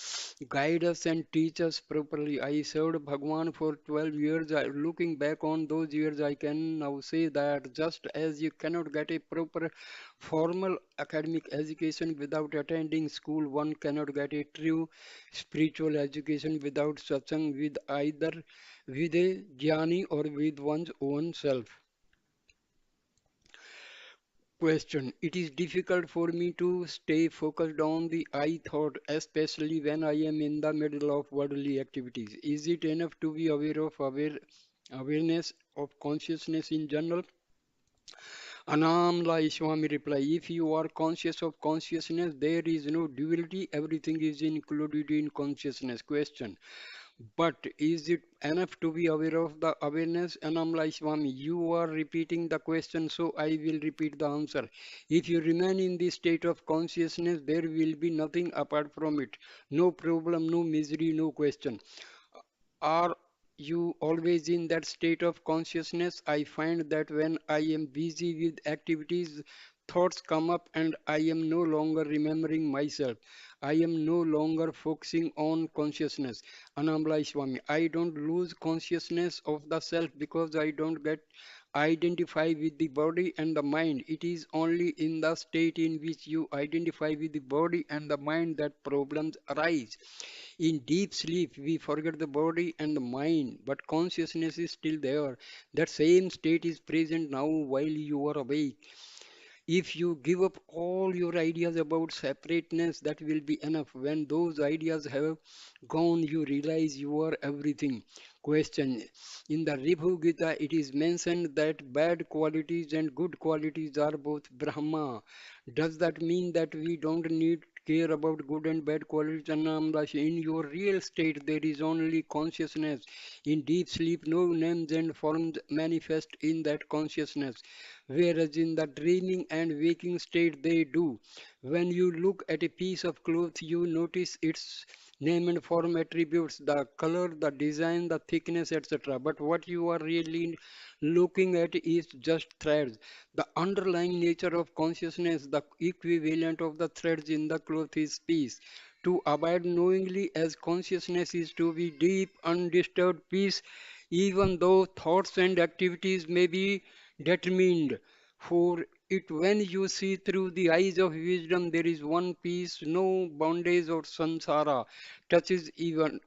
guide us and teach us properly. I served Bhagwan for 12 years. Looking back on those years, I can now say that just as you cannot get a proper formal academic education without attending school, one cannot get a true spiritual education without satsang with either with a jnani or with one's own self. Question. It is difficult for me to stay focused on the I thought, especially when I am in the middle of worldly activities. Is it enough to be aware of awareness of consciousness in general? Anamla Swami reply, if you are conscious of consciousness, there is no duality, everything is included in consciousness. Question. But is it enough to be aware of the awareness? Anamla Swami, you are repeating the question, so I will repeat the answer. If you remain in this state of consciousness, there will be nothing apart from it. No problem, no misery, no question. Are you always in that state of consciousness? I find that when I am busy with activities, thoughts come up and I am no longer remembering myself. I am no longer focusing on consciousness. Anamla Swami, I don't lose consciousness of the self because I don't get identify with the body and the mind. It is only in the state in which you identify with the body and the mind that problems arise. In deep sleep, we forget the body and the mind, but consciousness is still there. That same state is present now while you are awake. If you give up all your ideas about separateness, that will be enough. When those ideas have gone, you realize you are everything. Question. In the Ribhu Gita, it is mentioned that bad qualities and good qualities are both Brahma. Does that mean that we don't need care about good and bad qualities? Anamdash, in your real state, there is only consciousness. In deep sleep, no names and forms manifest in that consciousness, whereas in the dreaming and waking state they do. When you look at a piece of cloth, you notice its name and form attributes, the color, the design, the thickness, etc. But what you are really looking at is just threads. The underlying nature of consciousness, the equivalent of the threads in the cloth is peace. To abide knowingly as consciousness is to be deep, undisturbed peace, even though thoughts and activities may be determined. For it, when you see through the eyes of wisdom, there is one peace, no bondage or samsara touches even.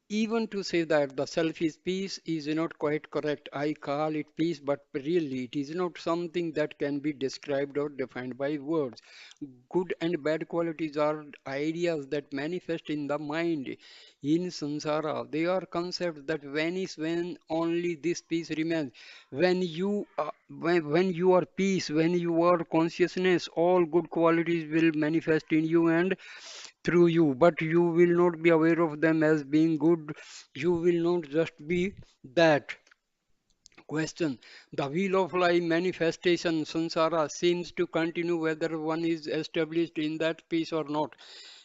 Even to say that the self is peace is not quite correct. I call it peace, but really it is not something that can be described or defined by words. Good and bad qualities are ideas that manifest in the mind. In samsara, they are concepts that vanish when only this peace remains. When you are peace, when you are consciousness, all good qualities will manifest in you and through you, but you will not be aware of them as being good. You will not just be that. Question. The wheel of life manifestation, samsara, seems to continue whether one is established in that peace or not.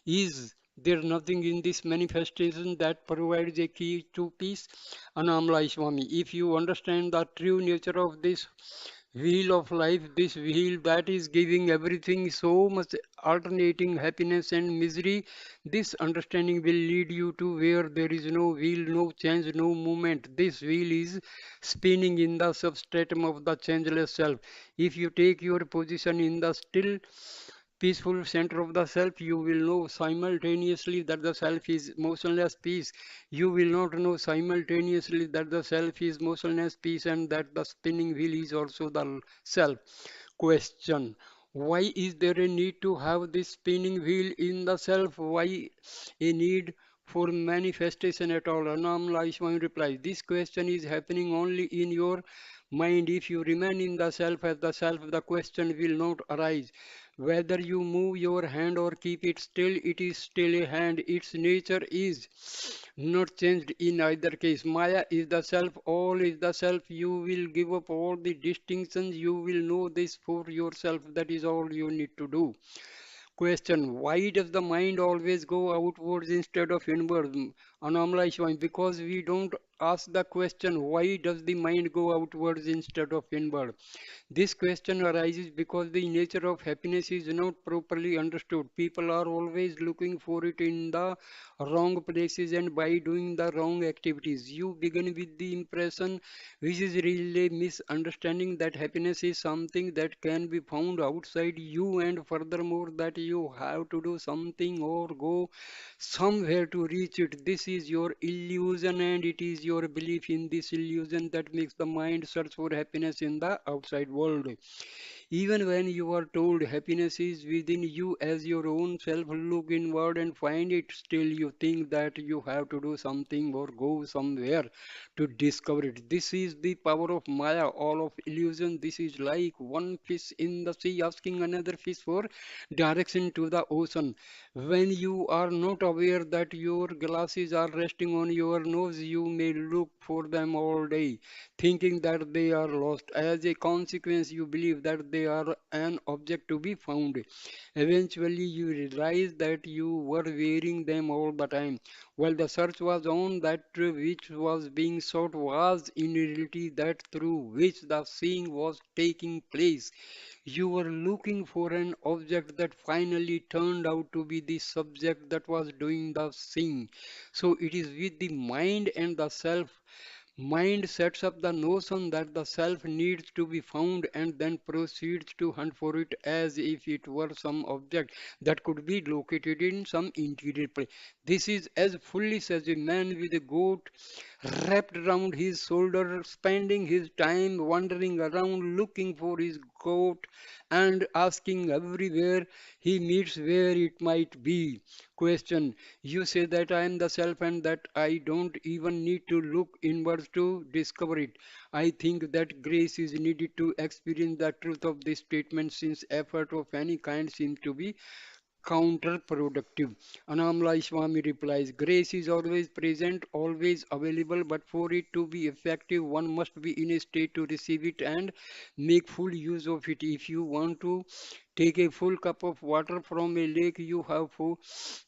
Is there nothing in this manifestation that provides a key to peace? Anamla Swami, if you understand the true nature of this wheel of life, this wheel that is giving everything so much alternating happiness and misery, this understanding will lead you to where there is no wheel, no change, no movement. This wheel is spinning in the substratum of the changeless self. If you take your position in the still peaceful center of the self, you will know simultaneously that the self is motionless peace. You will not know simultaneously that the self is motionless peace and that the spinning wheel is also the self. Question. Why is there a need to have this spinning wheel in the self? Why a need for manifestation at all? Anam Laishwan replies, this question is happening only in your mind. If you remain in the self as the self, the question will not arise. Whether you move your hand or keep it still, it is still a hand. Its nature is not changed in either case. Maya is the self, all is the self. You will give up all the distinctions. You will know this for yourself. That is all you need to do. Question. Why does the mind always go outwards instead of inwards? Anamla Ishwan, because we don't ask the question, why does the mind go outwards instead of inward? This question arises because the nature of happiness is not properly understood. People are always looking for it in the wrong places and by doing the wrong activities. You begin with the impression, which is really a misunderstanding, that happiness is something that can be found outside you, and furthermore, that you have to do something or go somewhere to reach it. This is your illusion, and it is your belief in this illusion that makes the mind search for happiness in the outside world. Even when you are told happiness is within you as your own self, look inward and find it. Still, you think that you have to do something or go somewhere to discover it. This is the power of Maya, all of illusion. This is like one fish in the sea asking another fish for direction to the ocean. When you are not aware that your glasses are resting on your nose, you may look for them all day, thinking that they are lost. As a consequence, you believe that they are an object to be found. Eventually, you realize that you were wearing them all the time. While the search was on, that which was being sought was in reality that through which the seeing was taking place. You were looking for an object that finally turned out to be the subject that was doing the seeing. So it is with the mind and the self. Mind sets up the notion that the self needs to be found and then proceeds to hunt for it as if it were some object that could be located in some interior place. This is as foolish as a man with a goat wrapped around his shoulder, spending his time wandering around looking for his goat and asking everywhere he meets where it might be. Question. You say that I am the self and that I don't even need to look inwards to discover it. I think that grace is needed to experience the truth of this statement, since effort of any kind seems to be counterproductive. Anamla Swami replies, grace is always present, always available, but for it to be effective, one must be in a state to receive it and make full use of it. If you want to take a full cup of water from a lake, you have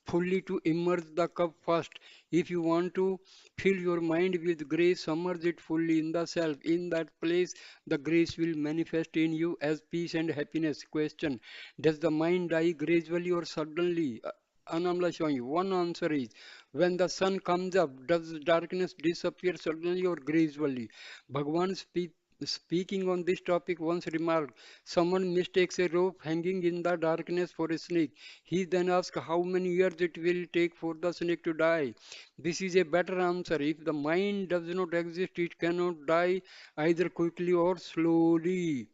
fully to immerse the cup first. If you want to fill your mind with grace, submerge it fully in the self. In that place, the grace will manifest in you as peace and happiness. Question. Does the mind die gradually or suddenly? Anamla showing you. One answer is, when the sun comes up, does darkness disappear suddenly or gradually? Bhagwan Speaking on this topic, once remarked, someone mistakes a rope hanging in the darkness for a snake. He then asks how many years it will take for the snake to die. This is a better answer. If the mind does not exist, it cannot die either quickly or slowly.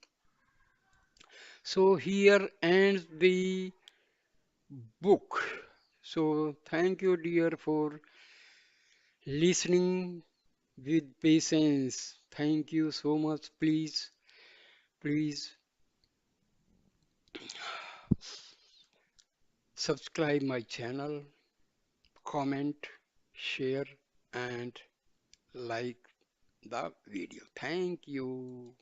So here ends the book. So thank you, dear, for listening with patience. Thank you so much. Please subscribe my channel, comment, share, and like the video. Thank you.